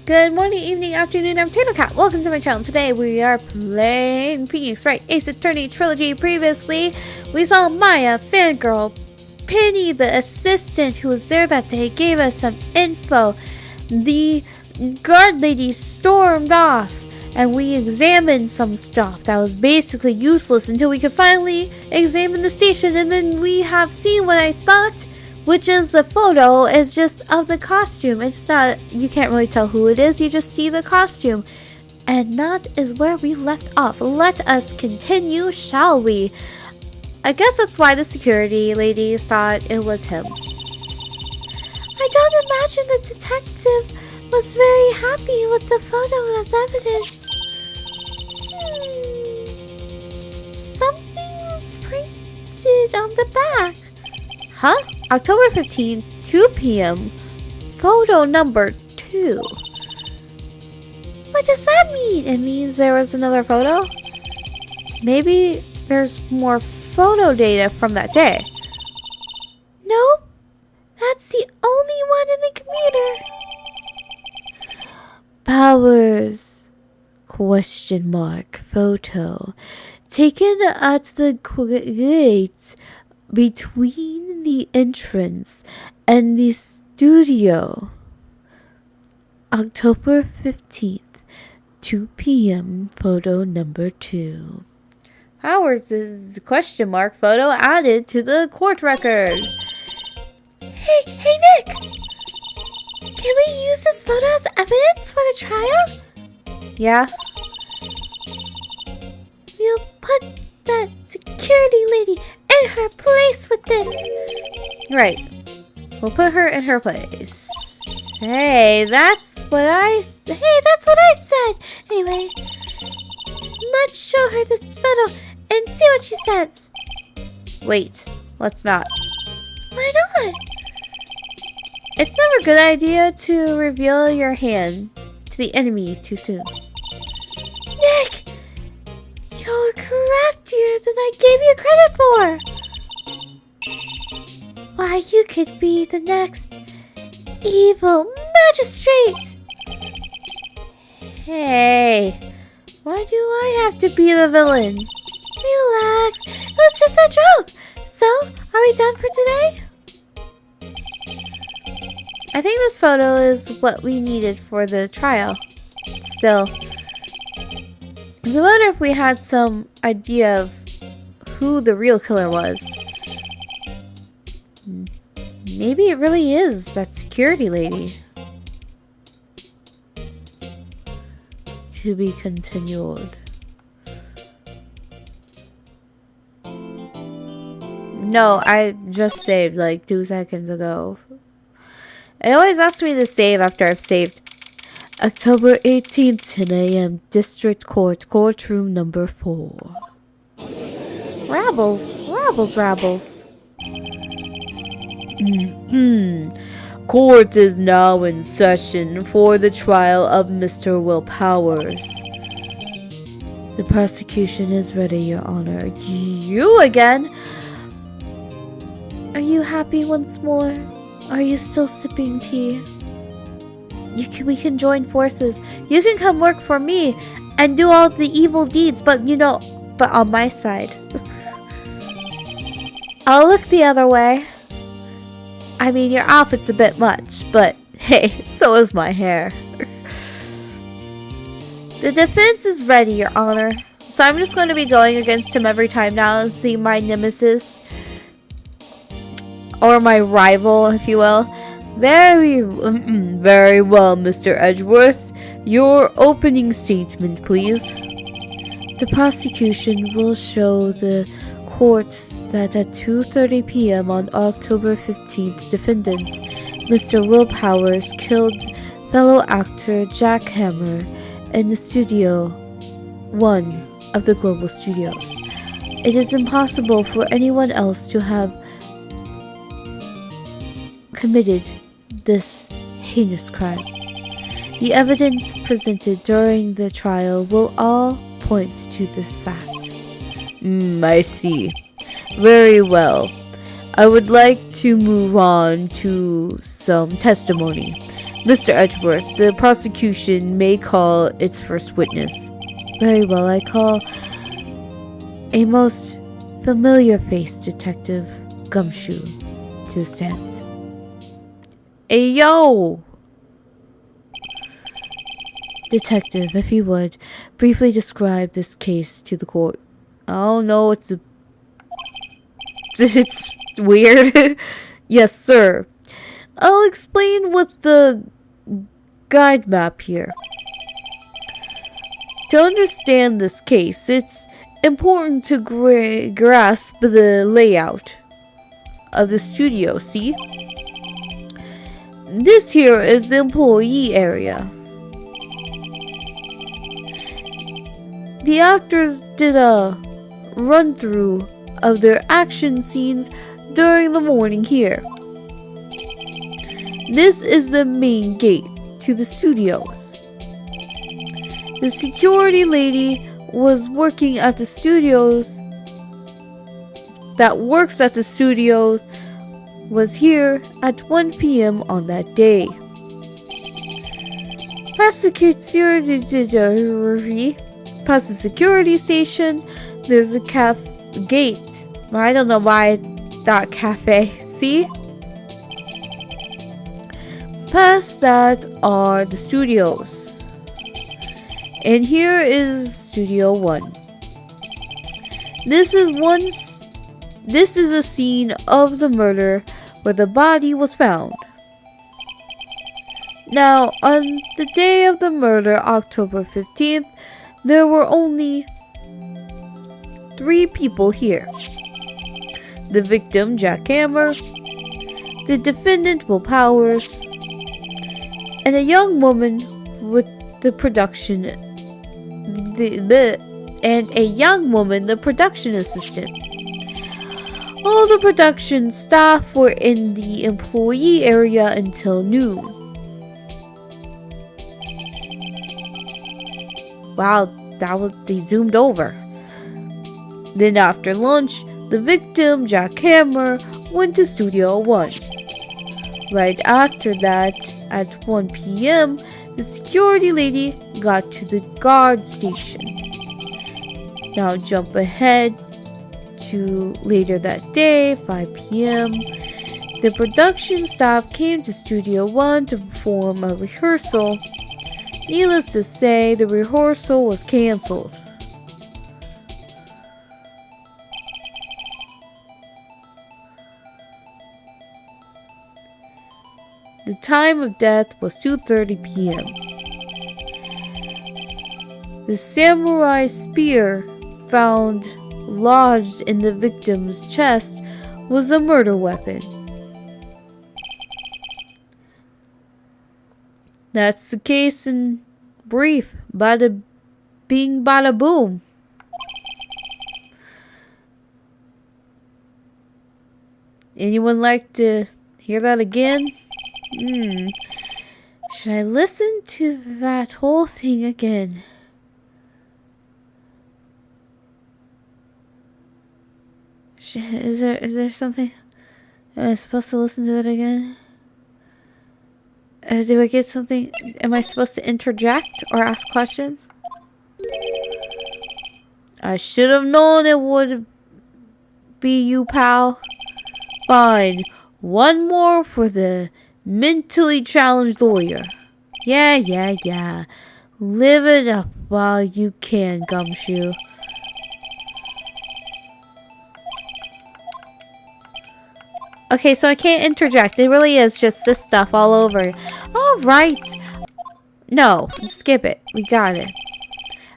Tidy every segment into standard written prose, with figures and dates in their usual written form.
Good morning, evening, afternoon, I'm Taylor Cat. Welcome to my channel. Today we are playing Phoenix Wright Ace Attorney Trilogy. Previously, we saw Maya, Fangirl, Penny, the assistant who was there that day, gave us some info. The guard lady stormed off, and we examined some stuff that was basically useless until we could finally examine the station. And then we have seen what I thought, which is the photo is just of the costume. It's not, you can't really tell who it is, you just see the costume. And that is where we left off. Let us continue, shall we? I guess that's why the security lady thought it was him. I don't imagine the detective was very happy with the photo as evidence. Something's printed on the back. Huh? October 15th, 2 p.m. Photo number 2. What does that mean? It means there was another photo? Maybe there's more photo data from that day. Nope. That's the only one in the computer. Powers? Question mark. Photo. Taken at the gate between the entrance and the studio. October 15th, 2 p.m. Photo number 2. Powers is question mark photo added to the court record. Hey Nick! Can we use this photo as evidence for the trial? Yeah. We'll put that security lady in her place with this. Right. We'll put her in her place. Hey, that's what I said. Anyway, let's show her this photo and see what she says. Wait, let's not. Why not? It's never a good idea to reveal your hand to the enemy too soon. Nick! You're craftier than I gave you credit for! Why, you could be the next evil magistrate! Hey, why do I have to be the villain? Relax, it was just a joke! So, are we done for today? I think this photo is what we needed for the trial. Still, I wonder if we had some idea of who the real killer was. Maybe it really is that security lady. To be continued. No, I just saved like 2 seconds ago. It always asks me to save after I've saved. October 18th, 10 a.m. District Court, courtroom number 4. Rabbles. Court is now in session for the trial of Mr. Will Powers. The prosecution is ready, Your Honor. You again? Are you happy once more? Are you still sipping tea? We can join forces. You can come work for me and do all the evil deeds, but on my side. I'll look the other way. I mean, your outfit's a bit much, but hey, so is my hair. The defense is ready, Your Honor. So I'm just going to be going against him every time now and see my nemesis. Or my rival, if you will. Very well, Mr. Edgeworth. Your opening statement, please. The prosecution will show the court that at 2:30 p.m. on October 15th, defendant Mr. Will Powers killed fellow actor Jack Hammer in the Studio 1 of the Global Studios. It is impossible for anyone else to have committed this heinous crime. The evidence presented during the trial will all point to this fact. I see. Very well. I would like to move on to some testimony. Mr. Edgeworth, the prosecution may call its first witness. Very well, I call a most familiar face, Detective Gumshoe, to the stand. Hey, yo! Detective, if you would, briefly describe this case to the court. Oh no, it's weird. Yes, sir. I'll explain with the guide map here. To understand this case, it's important to grasp the layout of the studio, see? This here is the employee area. The actors did a run-through of their action scenes during the morning here. This is the main gate to the studios. The security lady was working at the studios was here at 1 p.m. on that day. Past the security station, there's a gate. I don't know why that cafe. See? Past that are the studios. And here is Studio 1. This is a scene of the murder where the body was found. Now, on the day of the murder, October 15th, there were only 3 people here. The victim, Jack Hammer, the defendant, Will Powers, and a young woman with the production the production assistant. All the production staff were in the employee area until noon. Wow, they zoomed over. Then after lunch, the victim, Jack Hammer, went to Studio 1. Right after that, at 1 p.m., the security lady got to the guard station. Now jump ahead to later that day, 5 p.m. The production staff came to Studio 1 to perform a rehearsal. Needless to say, the rehearsal was cancelled. The time of death was 2:30 p.m. The samurai spear found lodged in the victim's chest was a murder weapon. That's the case in brief. Bada bing, bada boom. Anyone like to hear that again? Should I listen to that whole thing again? Is there something? Am I supposed to listen to it again? Do I get something? Am I supposed to interject or ask questions? I should have known it would be you, pal. Fine. One more for the mentally challenged lawyer. Yeah. Live it up while you can, Gumshoe. Okay, so I can't interject. It really is just this stuff all over. Alright. No, skip it. We got it.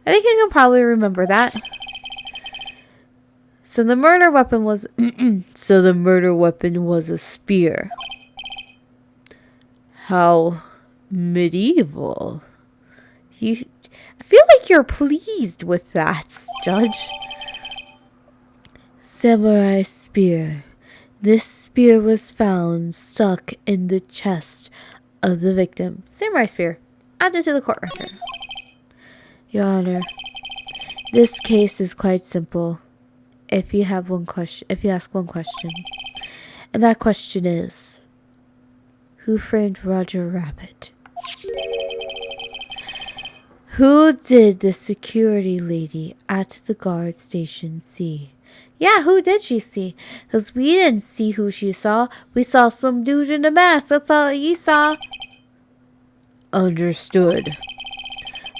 I think I can probably remember that. So the murder weapon was... a spear. How medieval. I feel like you're pleased with that, Judge. Samurai spear. This spear was found stuck in the chest of the victim. Samurai spear. Added to the court record. Your Honor, this case is quite simple. If you ask one question, and that question is, who framed Roger Rabbit? Who did the security lady at the guard station see? Yeah, who did she see? Because we didn't see who she saw. We saw some dude in a mask. That's all you saw. Understood.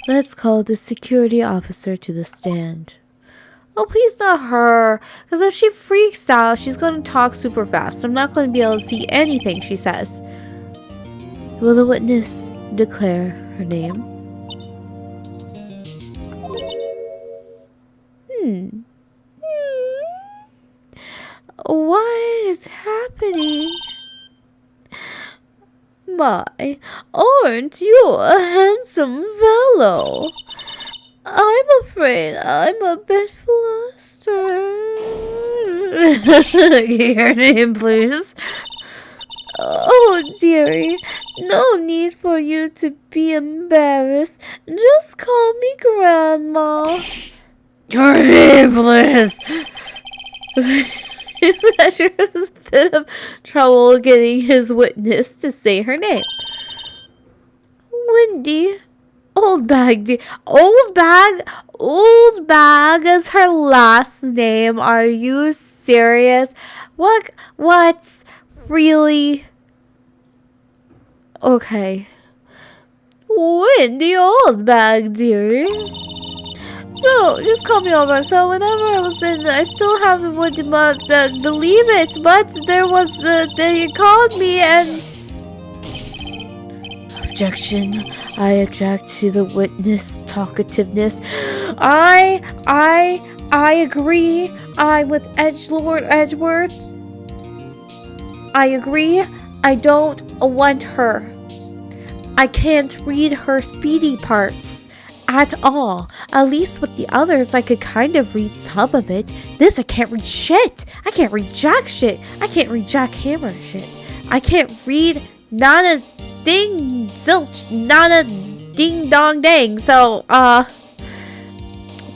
Let's call the security officer to the stand. Oh, please not her. Because if she freaks out, she's going to talk super fast. I'm not going to be able to see anything she says. Will the witness declare her name? What is happening? My, aren't you a handsome fellow? I'm afraid I'm a bit flustered. Your name, please. Oh, dearie, no need for you to be embarrassed. Just call me Grandma. Your name, please. He's having a bit of trouble getting his witness to say her name. Wendy. Old Bag. Old Bag is her last name. Are you serious? What's really? Okay. Wendy Old Bag, dearie. So, just call me over. So, whenever I was in, I still haven't would believe it, but there was, they called me and... Objection. I object to the witness talkativeness. I agree. I'm with Edgelord Edgeworth. I agree. I don't want her. I can't read her speedy parts. At all. At least with the others, I could kind of read some of it. This, I can't read shit. I can't read jack shit. I can't read Jack Hammer shit. I can't read not a ding zilch, not a ding dong dang. So,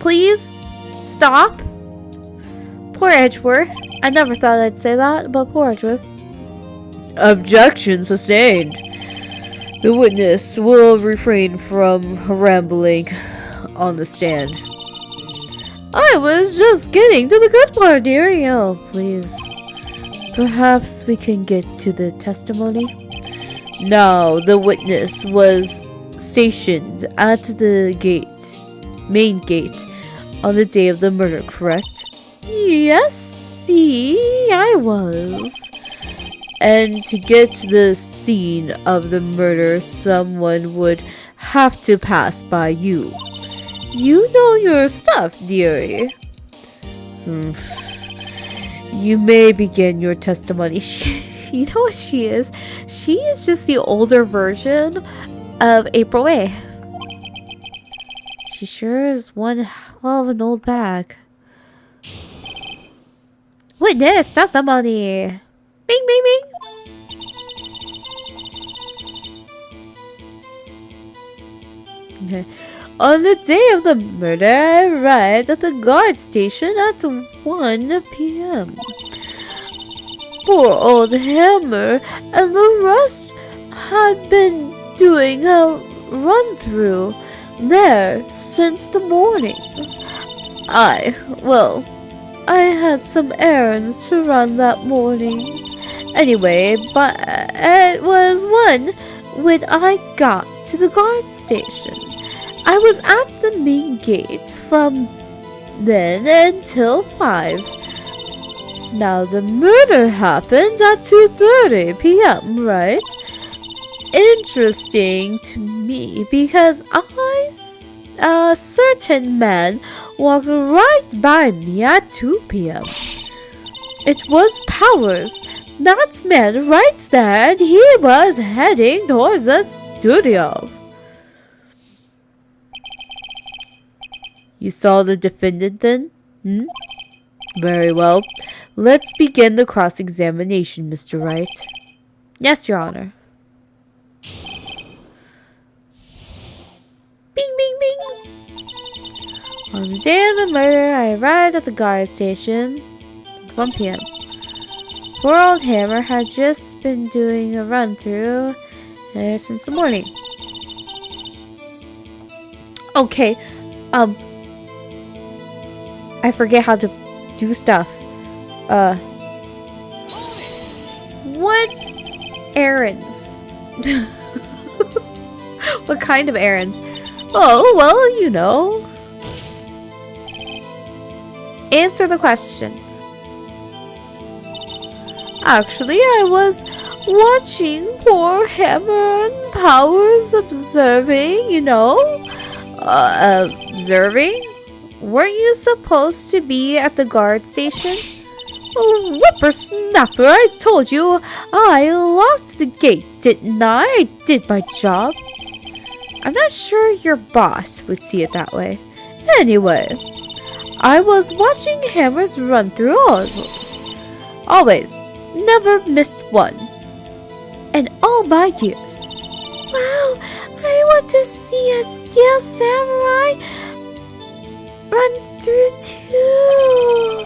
please stop. Poor Edgeworth. I never thought I'd say that, but poor Edgeworth. Objection sustained. The witness will refrain from rambling on the stand. I was just getting to the good part, dearie. Oh, please. Perhaps we can get to the testimony? Now, the witness was stationed at the main gate, on the day of the murder, correct? Yes, see, I was. And to get to the scene of the murder, someone would have to pass by you. You know your stuff, dearie. You may begin your testimony. You know what she is? She is just the older version of April A. She sure is one hell of an old bag. Witness testimony. Bing, bing, bing. Okay. On the day of the murder, I arrived at the guard station at 1 p.m. Poor old Hammer and the rest had been doing a run-through there since the morning. I had some errands to run that morning. Anyway, but it was 1 when I got to the guard station. I was at the main gate from then until 5. Now the murder happened at 2:30 p.m., right? Interesting to me because a certain man walked right by me at 2 p.m. It was Powers, that man right there, and he was heading towards the studio. You saw the defendant then? Very well. Let's begin the cross-examination, Mr. Wright. Yes, Your Honor. Bing, bing, bing. On the day of the murder, I arrived at the guard station. 1 p.m. Poor old Hammer had just been doing a run-through since the morning. Okay, I forget how to do stuff. What errands? What kind of errands? Oh, well, you know. Answer the question. Actually, I was watching poor Hammer and Powers observing, you know. Observing? Weren't you supposed to be at the guard station? Oh, whippersnapper, I told you I locked the gate, didn't I? I did my job. I'm not sure your boss would see it that way. Anyway, I was watching Hammer's run through always. Never missed one. In all my years. Wow, I want to see a Steel Samurai run through too.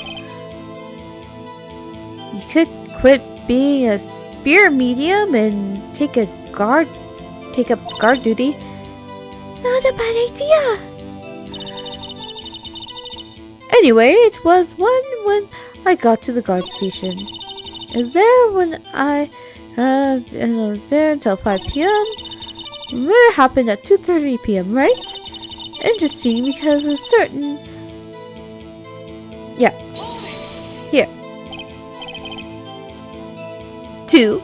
You could quit being a spear medium and take up guard duty. Not a bad idea. Anyway, it was when I got to the guard station. Is there when I was there until 5 p.m. Murder happened at 2:30 p.m., right? Interesting, because a certain... Yeah. Here. 2.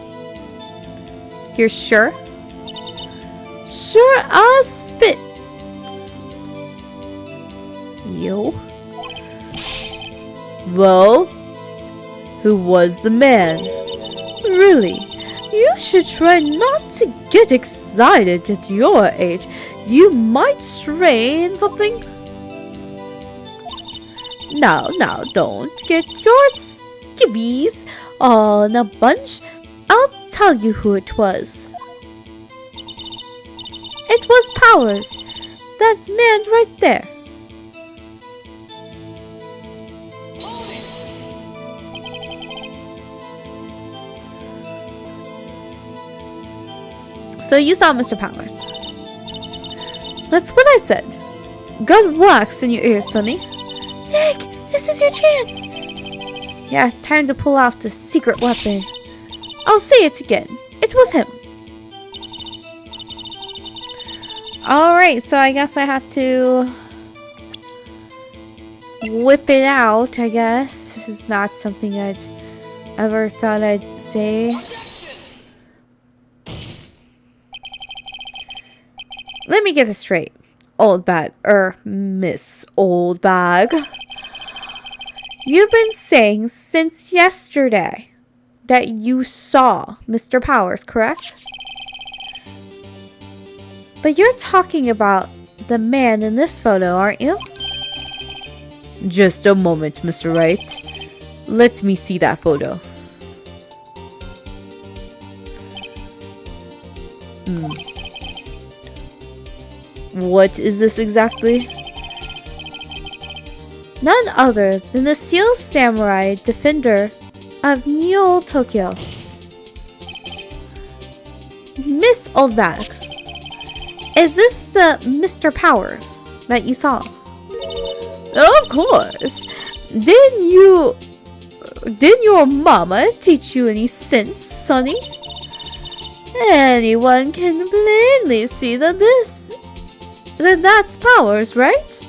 You're sure? Sure as spits. Yo. Well, who was the man? Really? You should try not to get excited at your age. You might strain something. Now, don't get your skivvies all in a bunch. I'll tell you who it was. It was Powers. That man right there. So you saw Mr. Powers. That's what I said. Good wax in your ears, Sonny. Nick, this is your chance. Yeah, time to pull out the secret weapon. I'll say it again. It was him. Alright, so I guess I have to whip it out, I guess. This is not something I'd ever thought I'd say. Let me get this straight. Old bag, Miss Old Bag. You've been saying since yesterday that you saw Mr. Powers, correct? But you're talking about the man in this photo, aren't you? Just a moment, Mr. Wright. Let me see that photo. What is this exactly? None other than the Steel Samurai Defender of Neo Tokyo. Miss Oldbag, is this the Mr. Powers that you saw? Of course. Didn't your mama teach you any sense, Sonny? Anyone can plainly see that that's Powers, right?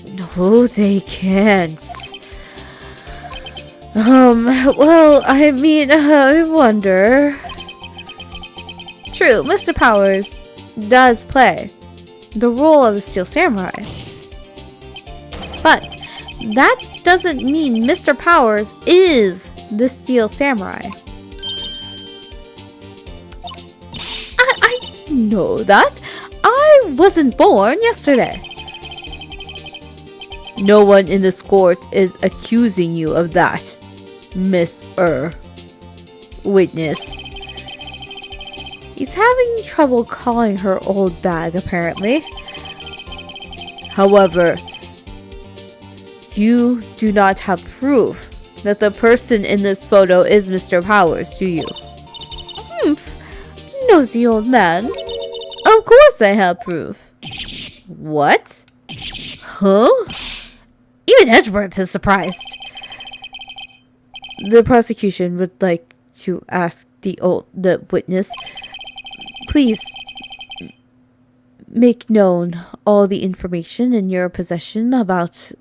No, they can't. Well, I mean, I wonder. True, Mr. Powers does play the role of the Steel Samurai. But that doesn't mean Mr. Powers is the Steel Samurai. I know that. I wasn't born yesterday. No one in this court is accusing you of that, Miss Witness. He's having trouble calling her old bag, apparently. However, you do not have proof that the person in this photo is Mr. Powers, do you? Humph. Nosy old man. Of course I have proof. What? Huh? Even Edgeworth is surprised. The prosecution would like to ask the witness, please make known all the information in your possession about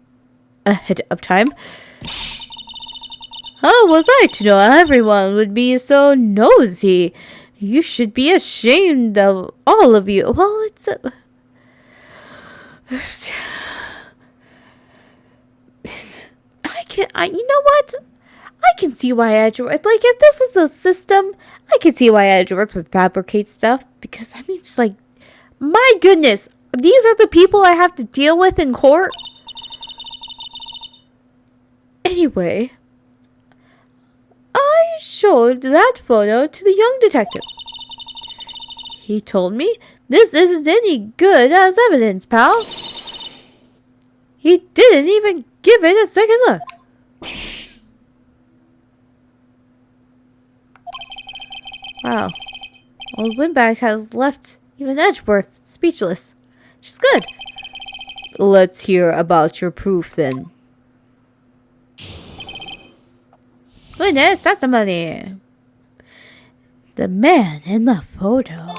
ahead of time. How was I to know everyone would be so nosy? You should be ashamed of all of you. Well, it's a... you know what? I can see why Edgeworth, like, if this was a system, I could see why Edgeworth would fabricate stuff. Because, I mean, it's like, my goodness, these are the people I have to deal with in court. Anyway, I showed that photo to the young detective. He told me this isn't any good as evidence, pal. He didn't even give it a second look. Wow. Old Windbag has left even Edgeworth speechless. She's good. Let's hear about your proof then. Witness testimony. The man in the photo.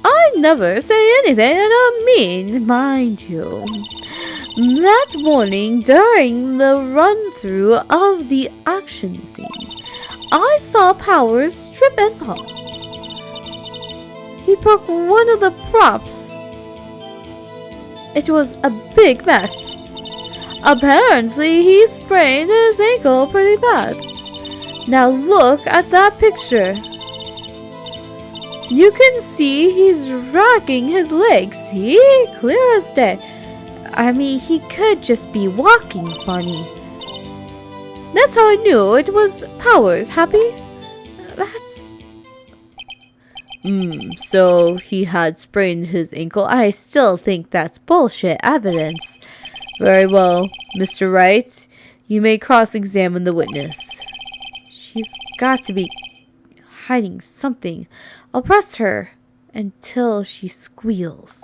I never say anything I don't mean, mind you. That morning, during the run-through of the action scene, I saw Powers trip and fall. He broke one of the props. It was a big mess. Apparently, he sprained his ankle pretty bad. Now look at that picture. You can see he's dragging his legs. See? Clear as day. I mean, he could just be walking funny. That's how I knew it was Powers. Happy? That's... so he had sprained his ankle. I still think that's bullshit evidence. Very well, Mr. Wright. You may cross-examine the witness. She's got to be hiding something. I'll press her until she squeals.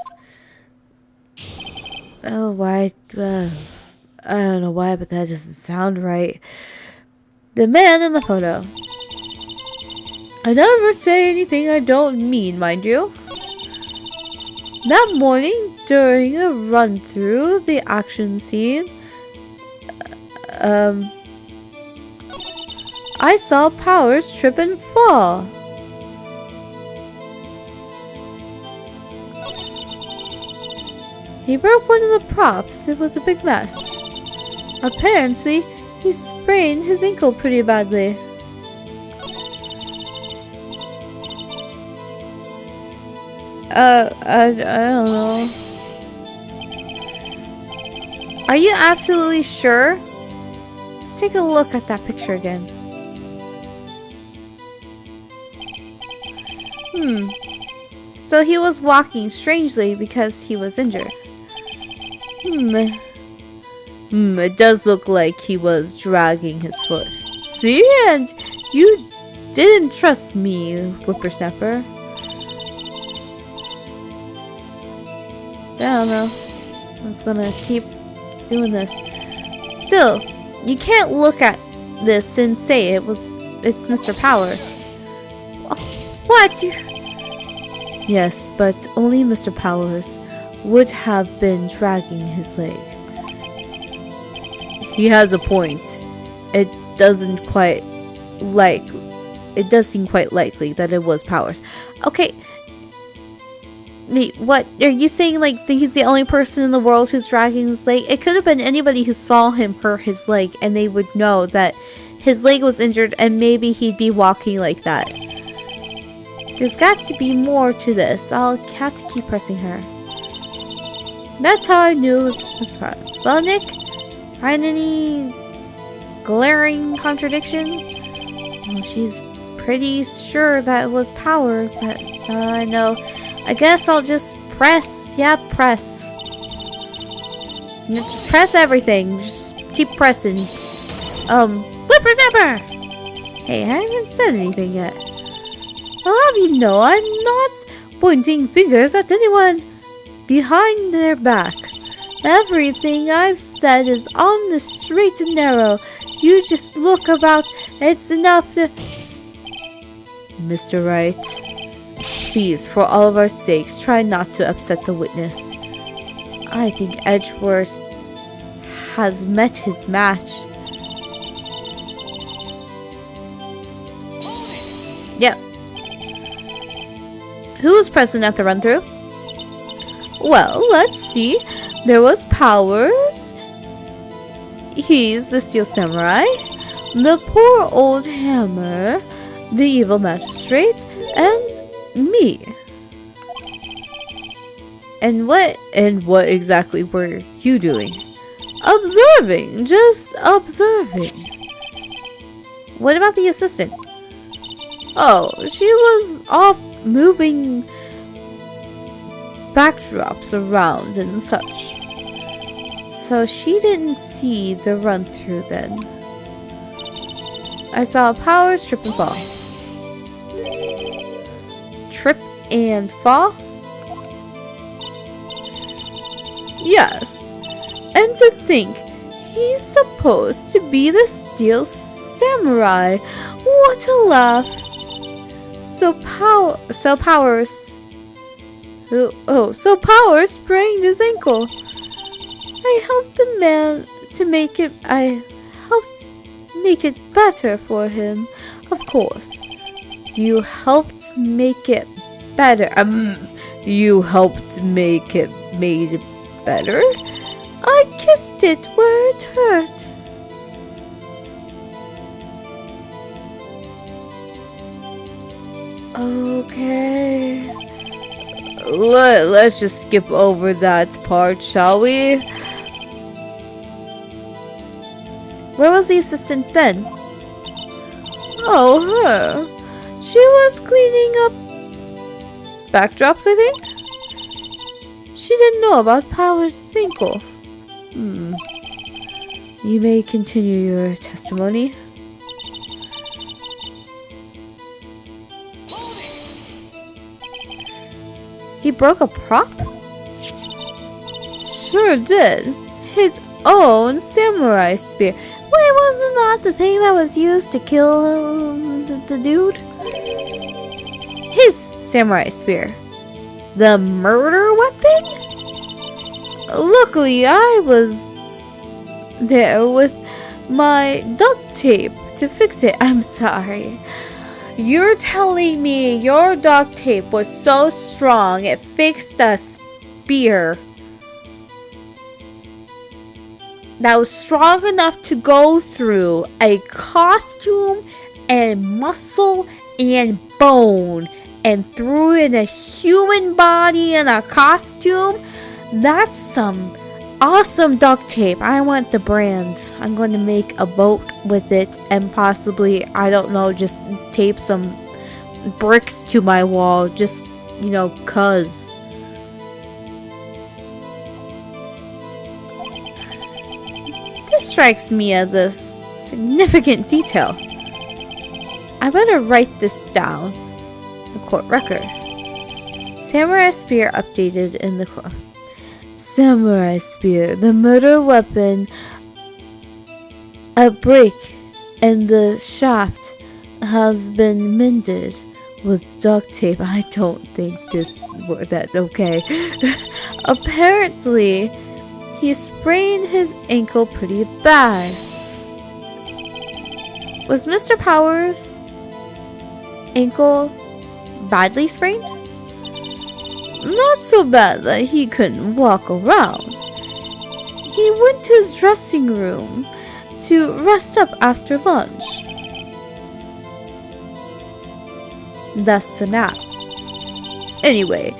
Oh, why? I don't know why, but that doesn't sound right. The man in the photo. I never say anything I don't mean, mind you. That morning, during a run-through the action scene, I saw Powers trip and fall. He broke one of the props. It was a big mess. Apparently, he sprained his ankle pretty badly. I don't know. Are you absolutely sure? Let's take a look at that picture again. So he was walking strangely because he was injured. It does look like he was dragging his foot. See? And you didn't trust me, whippersnapper. I don't know. I'm just gonna keep doing this. Still, you can't look at this and say it's Mr. Powers. What? Yes, but only Mr. Powers would have been dragging his leg. He has a point. It does seem quite likely that it was Powers. Okay. What are you saying? Like he's the only person in the world who's dragging his leg? It could have been anybody who saw him hurt his leg, and they would know that his leg was injured, and maybe he'd be walking like that. There's got to be more to this. I'll have to keep pressing her. That's how I knew it was Miss Powers. Well, Nick, find any glaring contradictions? Well, she's pretty sure that it was Powers. That's all I know. I guess I'll just press. Yeah, press. Just press everything. Just keep pressing. Whippersnapper! Hey, I haven't said anything yet. I'll have you know I'm not pointing fingers at anyone behind their back. Everything I've said is on the straight and narrow. You just look about. It's enough to... Mr. Wright, please, for all of our sakes, try not to upset the witness. I think Edgeworth has met his match. Yep. Who was present at the run-through? Well, let's see. There was Powers. He's the Steel Samurai. The poor old Hammer. The evil magistrate. And me. And what exactly were you doing? Observing. Just observing. What about the assistant? Oh, she was off moving backdrops around and such. So she didn't see the run-through then. I saw Powers trip and fall. Trip and fall? Yes. And to think, he's supposed to be the Steel Samurai. What a laugh. So Powers sprained his ankle. I helped make it better for him. Of course. You helped make it better. You helped make it better? I kissed it where it hurt. Okay. Let's just skip over that part, shall we? Where was the assistant then? Oh, her. She was cleaning up backdrops, I think? She didn't know about Powers' ankle. You may continue your testimony. He broke a prop? Sure did. His own samurai spear. Wait, wasn't that the thing that was used to kill the dude? His samurai spear. The murder weapon? Luckily, I was there with my duct tape to fix it. I'm sorry. You're telling me your duct tape was so strong it fixed a spear that was strong enough to go through a costume and muscle and bone and threw in a human body in a costume? That's some awesome duct tape. I want the brand. I'm going to make a boat with it and possibly, I don't know, just tape some bricks to my wall. Just, cuz. This strikes me as a significant detail. I better write this down. The court record. Samurai spear updated in the court. Samurai spear, the murder weapon. A break in the shaft has been mended with duct tape. I don't think that's okay. Apparently, he sprained his ankle pretty bad. Was Mr. Powers' ankle badly sprained? Not so bad that he couldn't walk around. He went to his dressing room to rest up after lunch. Thus the nap. Anyway,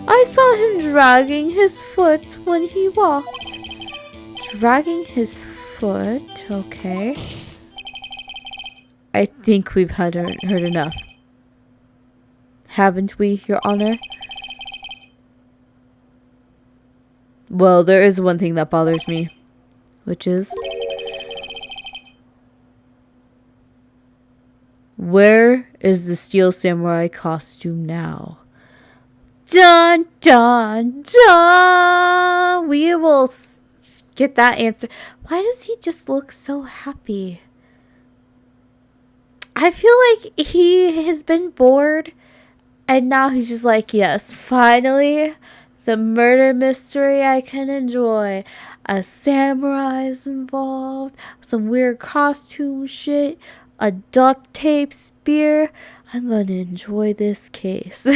I saw him dragging his foot when he walked. Dragging his foot, okay. I think we've heard enough. Haven't we, Your Honor? Well, there is one thing that bothers me, which is, where is the Steel Samurai costume now? Dun dun dun! We will get that answer. Why does he just look so happy? I feel like he has been bored, and now he's just like, yes, finally, the murder mystery I can enjoy. A samurai's involved, some weird costume shit, a duct tape spear. I'm gonna enjoy this case.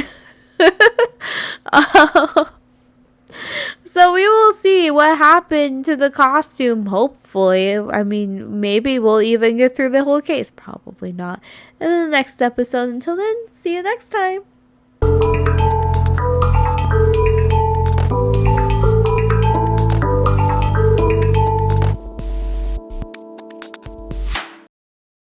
So we will see what happened to the costume, hopefully. I mean, maybe we'll even get through the whole case. Probably not. In the next episode. Until then, see you next time.